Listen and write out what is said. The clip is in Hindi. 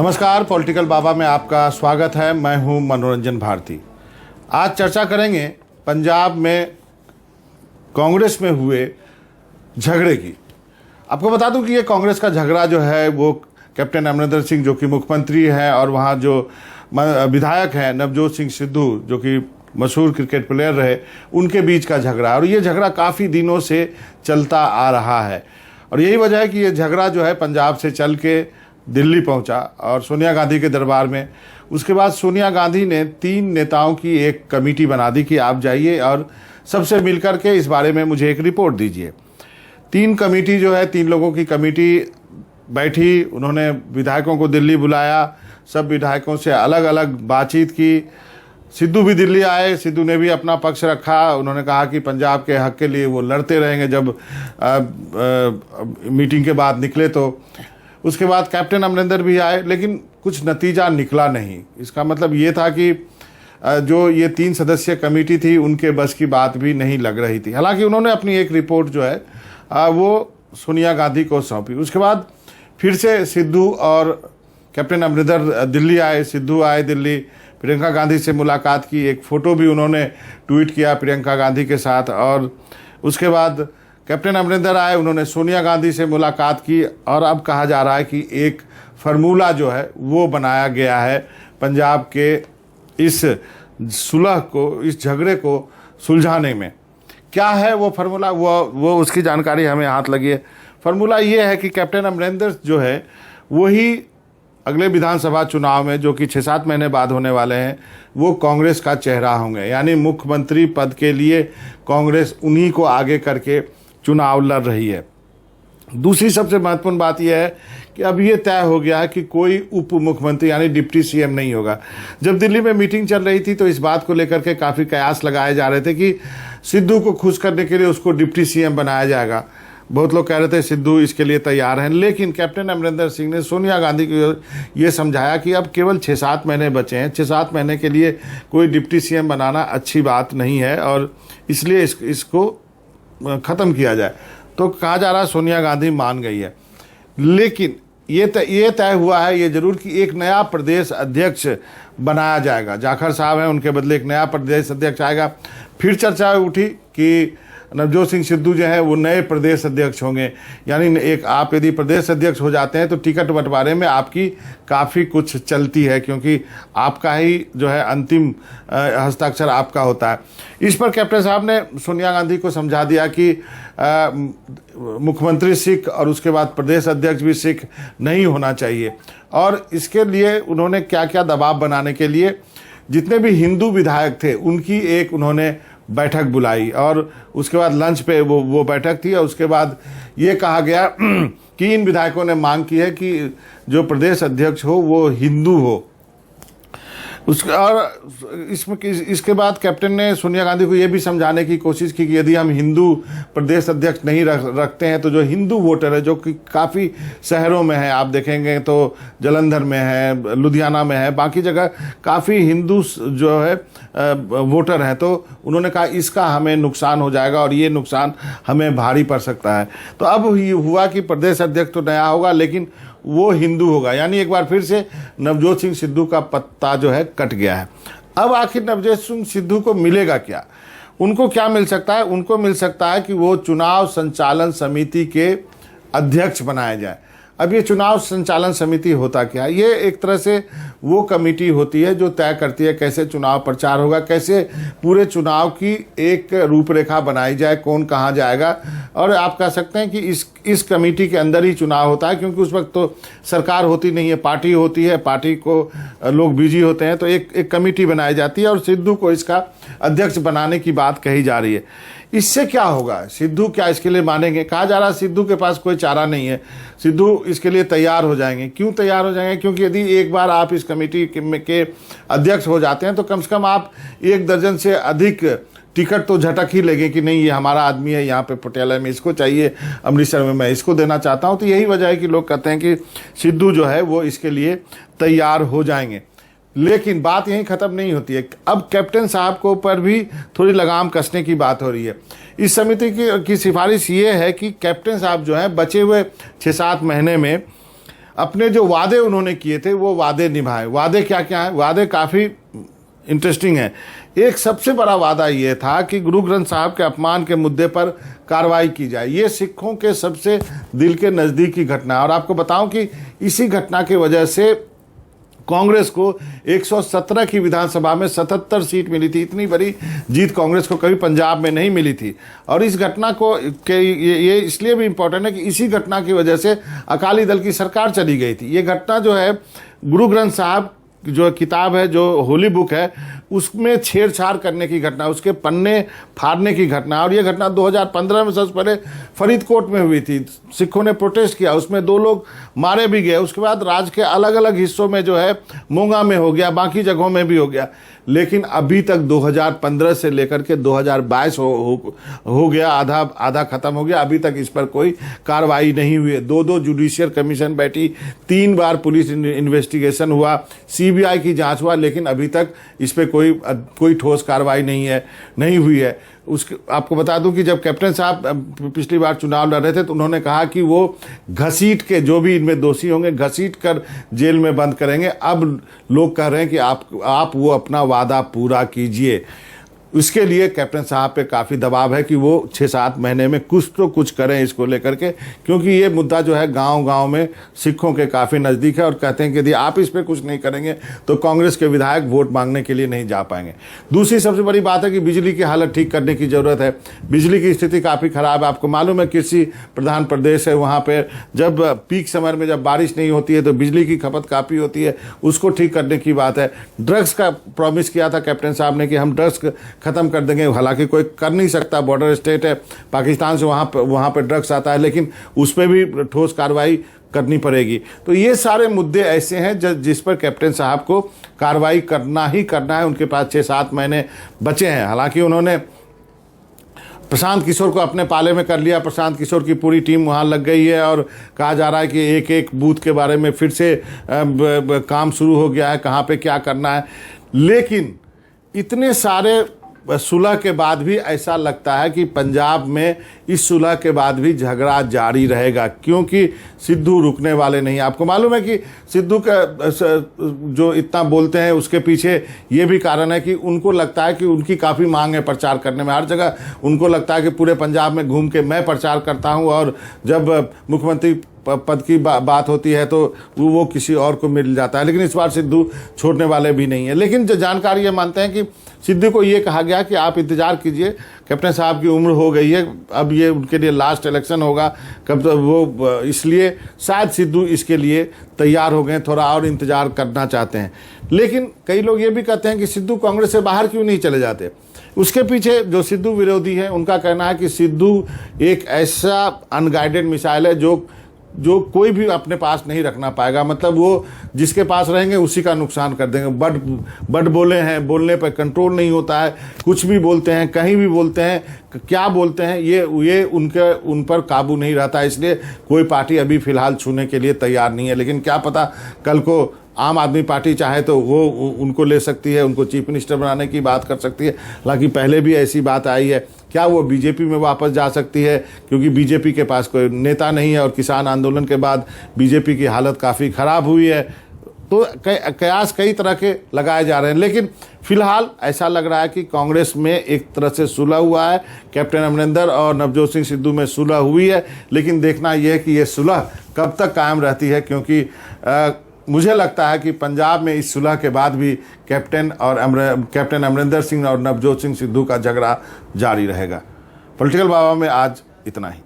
नमस्कार, पॉलिटिकल बाबा में आपका स्वागत है। मैं हूं मनोरंजन भारती। आज चर्चा करेंगे पंजाब में कांग्रेस में हुए झगड़े की। आपको बता दूं कि ये कांग्रेस का झगड़ा जो है वो कैप्टन अमरिंदर सिंह जो कि मुख्यमंत्री हैं और वहाँ जो विधायक हैं नवजोत सिंह सिद्धू जो कि मशहूर क्रिकेट प्लेयर रहे, उनके बीच का झगड़ा। और ये झगड़ा काफ़ी दिनों से चलता आ रहा है और यही वजह है कि ये झगड़ा जो है पंजाब से चल के दिल्ली पहुंचा और सोनिया गांधी के दरबार में। उसके बाद सोनिया गांधी ने 3 नेताओं की एक कमेटी बना दी कि आप जाइए और सबसे मिलकर के इस बारे में मुझे एक रिपोर्ट दीजिए। 3 कमेटी जो है, 3 लोगों की कमेटी बैठी। उन्होंने विधायकों को दिल्ली बुलाया, सब विधायकों से अलग अलग बातचीत की। सिद्धू भी दिल्ली आए, सिद्धू ने भी अपना पक्ष रखा। उन्होंने कहा कि पंजाब के हक के लिए वो लड़ते रहेंगे जब मीटिंग के बाद निकले। तो उसके बाद कैप्टन अमरिंदर भी आए, लेकिन कुछ नतीजा निकला नहीं। इसका मतलब ये था कि जो ये 3 सदस्यीय कमेटी थी उनके बस की बात भी नहीं लग रही थी। हालांकि उन्होंने अपनी एक रिपोर्ट जो है वो सोनिया गांधी को सौंपी। उसके बाद फिर से सिद्धू और कैप्टन अमरिंदर दिल्ली आए। सिद्धू आए दिल्ली, प्रियंका गांधी से मुलाकात की। एक फ़ोटो भी उन्होंने ट्वीट किया प्रियंका गांधी के साथ। और उसके बाद कैप्टन अमरिंदर आए, उन्होंने सोनिया गांधी से मुलाकात की। और अब कहा जा रहा है कि एक फार्मूला जो है वो बनाया गया है पंजाब के इस सुलह को, इस झगड़े को सुलझाने में। क्या है वो फार्मूला, वो उसकी जानकारी हमें हाथ लगी है। फार्मूला ये है कि कैप्टन अमरिंदर जो है वही अगले विधानसभा चुनाव में, जो कि 6-7 महीने बाद होने वाले हैं, वो कांग्रेस का चेहरा होंगे। यानी मुख्यमंत्री पद के लिए कांग्रेस उन्हीं को आगे करके चुनाव लड़ रही है। दूसरी सबसे महत्वपूर्ण बात यह है कि अब ये तय हो गया है कि कोई उप मुख्यमंत्री यानी डिप्टी सीएम नहीं होगा। जब दिल्ली में मीटिंग चल रही थी तो इस बात को लेकर के काफ़ी कयास लगाए जा रहे थे कि सिद्धू को खुश करने के लिए उसको डिप्टी सीएम बनाया जाएगा। बहुत लोग कह रहे थे सिद्धू इसके लिए तैयार हैं, लेकिन कैप्टन अमरिंदर सिंह ने सोनिया गांधी को ये समझाया कि अब केवल 6-7 महीने बचे हैं। 6-7 महीने के लिए कोई डिप्टी सीएम बनाना अच्छी बात नहीं है और इसलिए इसको ख़त्म किया जाए। तो कहा जा रहा है सोनिया गांधी मान गई है। लेकिन ये तय हुआ है ये जरूर कि एक नया प्रदेश अध्यक्ष बनाया जाएगा। जाखड़ साहब हैं, उनके बदले एक नया प्रदेश अध्यक्ष आएगा। फिर चर्चा उठी कि नवजोत सिंह सिद्धू जो है वो नए प्रदेश अध्यक्ष होंगे। यानी एक आप यदि प्रदेश अध्यक्ष हो जाते हैं तो टिकट बंटवारे में आपकी काफ़ी कुछ चलती है, क्योंकि आपका ही जो है अंतिम हस्ताक्षर आपका होता है। इस पर कैप्टन साहब ने सोनिया गांधी को समझा दिया कि मुख्यमंत्री सिख और उसके बाद प्रदेश अध्यक्ष भी सिख नहीं होना चाहिए। और इसके लिए उन्होंने क्या क्या दबाव बनाने के लिए जितने भी हिंदू विधायक थे उनकी एक उन्होंने बैठक बुलाई और उसके बाद लंच पे वो बैठक थी। और उसके बाद ये कहा गया कि इन विधायकों ने मांग की है कि जो प्रदेश अध्यक्ष हो वो हिंदू हो। और इसके बाद कैप्टन ने सोनिया गांधी को ये भी समझाने की कोशिश की कि यदि हम हिंदू प्रदेश अध्यक्ष नहीं रखते हैं तो जो हिंदू वोटर है, जो कि काफ़ी शहरों में है, आप देखेंगे तो जलंधर में है, लुधियाना में है, बाकी जगह काफ़ी हिंदू जो है वोटर हैं, तो उन्होंने कहा इसका हमें नुकसान हो जाएगा और ये नुकसान हमें भारी पड़ सकता है। तो अब ये हुआ कि प्रदेश अध्यक्ष तो नया होगा लेकिन वो हिंदू होगा। यानी एक बार फिर से नवजोत सिंह सिद्धू का पत्ता जो है कट गया है। अब आखिर नवजोत सिंह सिद्धू को मिलेगा क्या? उनको क्या मिल सकता है? उनको मिल सकता है कि वो चुनाव संचालन समिति के अध्यक्ष बनाए जाए। अब ये चुनाव संचालन समिति होता क्या है? ये एक तरह से वो कमेटी होती है जो तय करती है कैसे चुनाव प्रचार होगा, कैसे पूरे चुनाव की एक रूपरेखा बनाई जाए, कौन कहाँ जाएगा। और आप कह सकते हैं कि इस कमेटी के अंदर ही चुनाव होता है, क्योंकि उस वक्त तो सरकार होती नहीं है, पार्टी होती है, पार्टी को लोग बिजी होते हैं, तो एक कमेटी बनाई जाती है और सिद्धू को इसका अध्यक्ष बनाने की बात कही जा रही है। इससे क्या होगा? सिद्धू क्या इसके लिए मानेंगे? कहा जा रहा है सिद्धू के पास कोई चारा नहीं है, सिद्धू इसके लिए तैयार हो जाएंगे। क्यों तैयार हो जाएंगे? क्योंकि यदि एक बार आप इस कमेटी के अध्यक्ष हो जाते हैं तो कम से कम आप 1 दर्जन से अधिक टिकट तो झटक ही लेंगे कि नहीं ये हमारा आदमी है, यहाँ पे पटियाला में इसको चाहिए, अमृतसर में मैं इसको देना चाहता हूँ। तो यही वजह है कि लोग कहते हैं कि सिद्धू जो है वो इसके लिए तैयार हो जाएंगे। लेकिन बात यहीं ख़त्म नहीं होती है। अब कैप्टन साहब को पर भी थोड़ी लगाम कसने की बात हो रही है। इस समिति की सिफारिश ये है कि कैप्टन साहब जो है बचे हुए 6-7 महीने में अपने जो वादे उन्होंने किए थे वो वादे निभाए। वादे क्या क्या है? वादे काफ़ी इंटरेस्टिंग है। एक सबसे बड़ा वादा ये था कि गुरु ग्रंथ साहब के अपमान के मुद्दे पर कार्रवाई की जाए। ये सिखों के सबसे दिल के नज़दीकी घटना है और आपको बताऊं कि इसी घटना की वजह से कांग्रेस को 117 की विधानसभा में 77 सीट मिली थी। इतनी बड़ी जीत कांग्रेस को कभी पंजाब में नहीं मिली थी। और इस घटना को ये इसलिए भी इम्पोर्टेंट है कि इसी घटना की वजह से अकाली दल की सरकार चली गई थी। ये घटना जो है गुरु ग्रंथ साहब जो किताब है, जो होली बुक है, उसमें छेड़छाड़ करने की घटना, उसके पन्ने फाड़ने की घटना। और ये घटना 2015 में सबसे पहले फरीदकोट में हुई थी। सिखों ने प्रोटेस्ट किया, उसमें 2 लोग मारे भी गए। उसके बाद राज्य के अलग अलग हिस्सों में जो है मोंगा में हो गया, बाकी जगहों में भी हो गया। लेकिन अभी तक 2015 से लेकर के 2022 हो गया, आधा खत्म हो गया, अभी तक इस पर कोई कार्रवाई नहीं हुई है। 2 जुडिशियल कमीशन बैठी, 3 बार पुलिस इन्वेस्टिगेशन हुआ, सीबीआई की जांच हुआ, लेकिन अभी तक इस पर कोई ठोस कार्रवाई नहीं हुई है। उसके आपको बता दूं कि जब कैप्टन साहब पिछली बार चुनाव लड़ रहे थे तो उन्होंने कहा कि वो घसीट के जो भी इनमें दोषी होंगे घसीट कर जेल में बंद करेंगे। अब लोग कह रहे हैं कि आप वो अपना वादा पूरा कीजिए। उसके लिए कैप्टन साहब पे काफ़ी दबाव है कि वो 6-7 महीने में कुछ करें इसको लेकर के, क्योंकि ये मुद्दा जो है गांव-गांव में सिखों के काफ़ी नज़दीक है और कहते हैं कि यदि आप इस पे कुछ नहीं करेंगे तो कांग्रेस के विधायक वोट मांगने के लिए नहीं जा पाएंगे। दूसरी सबसे बड़ी बात है कि बिजली की हालत ठीक करने की ज़रूरत है। बिजली की स्थिति काफ़ी ख़राब है। आपको मालूम है कृषि प्रधान प्रदेश है, वहाँ पर जब पीक समर में जब बारिश नहीं होती है तो बिजली की खपत काफ़ी होती है, उसको ठीक करने की बात है। ड्रग्स का प्रॉमिस किया था कैप्टन साहब ने कि हम ड्रग्स खत्म कर देंगे, हालांकि कोई कर नहीं सकता, बॉर्डर स्टेट है पाकिस्तान से, वहाँ पे ड्रग्स आता है, लेकिन उस पर भी ठोस कार्रवाई करनी पड़ेगी। तो ये सारे मुद्दे ऐसे हैं जिस पर कैप्टन साहब को कार्रवाई करना ही करना है। उनके पास 6-7 महीने बचे हैं। हालांकि उन्होंने प्रशांत किशोर को अपने पाले में कर लिया। प्रशांत किशोर की पूरी टीम वहाँ लग गई है और कहा जा रहा है कि एक बूथ के बारे में फिर से काम शुरू हो गया है, कहाँ पे क्या करना है। लेकिन इतने सारे सुलह के बाद भी ऐसा लगता है कि पंजाब में इस सुलह के बाद भी झगड़ा जारी रहेगा, क्योंकि सिद्धू रुकने वाले नहीं। आपको मालूम है कि सिद्धू का जो इतना बोलते हैं उसके पीछे ये भी कारण है कि उनको लगता है कि उनकी काफ़ी मांग है प्रचार करने में। हर जगह उनको लगता है कि पूरे पंजाब में घूम के मैं प्रचार करता हूँ और जब मुख्यमंत्री पद की बात होती है तो वो किसी और को मिल जाता है। लेकिन इस बार सिद्धू छोड़ने वाले भी नहीं है। लेकिन जो जानकारी ये मानते हैं कि सिद्धू को ये कहा गया कि आप इंतज़ार कीजिए, कैप्टन साहब की उम्र हो गई है, अब ये उनके लिए लास्ट इलेक्शन होगा कब, तो वो इसलिए शायद सिद्धू इसके लिए तैयार हो गए, थोड़ा और इंतज़ार करना चाहते हैं। लेकिन कई लोग ये भी कहते हैं कि सिद्धू कांग्रेस से बाहर क्यों नहीं चले जाते। उसके पीछे जो सिद्धू विरोधी हैं उनका कहना है कि सिद्धू एक ऐसा अनगाइडेड मिसाइल है जो कोई भी अपने पास नहीं रखना पाएगा। मतलब वो जिसके पास रहेंगे उसी का नुकसान कर देंगे। बड़ बोले हैं, बोलने पर कंट्रोल नहीं होता है, कुछ भी बोलते हैं, कहीं भी बोलते हैं, क्या बोलते हैं, ये उन पर काबू नहीं रहता। इसलिए कोई पार्टी अभी फिलहाल छूने के लिए तैयार नहीं है। लेकिन क्या पता कल को आम आदमी पार्टी चाहे तो वो उनको ले सकती है, उनको चीफ मिनिस्टर बनाने की बात कर सकती है। हालांकि पहले भी ऐसी बात आई है। क्या वो बीजेपी में वापस जा सकती है, क्योंकि बीजेपी के पास कोई नेता नहीं है और किसान आंदोलन के बाद बीजेपी की हालत काफ़ी ख़राब हुई है। तो कयास कई तरह के लगाए जा रहे हैं। लेकिन फिलहाल ऐसा लग रहा है कि कांग्रेस में एक तरह से सुलह हुआ है। कैप्टन अमरिंदर और नवजोत सिंह सिद्धू में सुलह हुई है। लेकिन देखना यह है कि ये सुलह कब तक कायम रहती है, क्योंकि मुझे लगता है कि पंजाब में इस सुलह के बाद भी कैप्टन अमरिंदर सिंह और नवजोत सिंह सिद्धू का झगड़ा जारी रहेगा। पॉलिटिकल बाबा में आज इतना ही।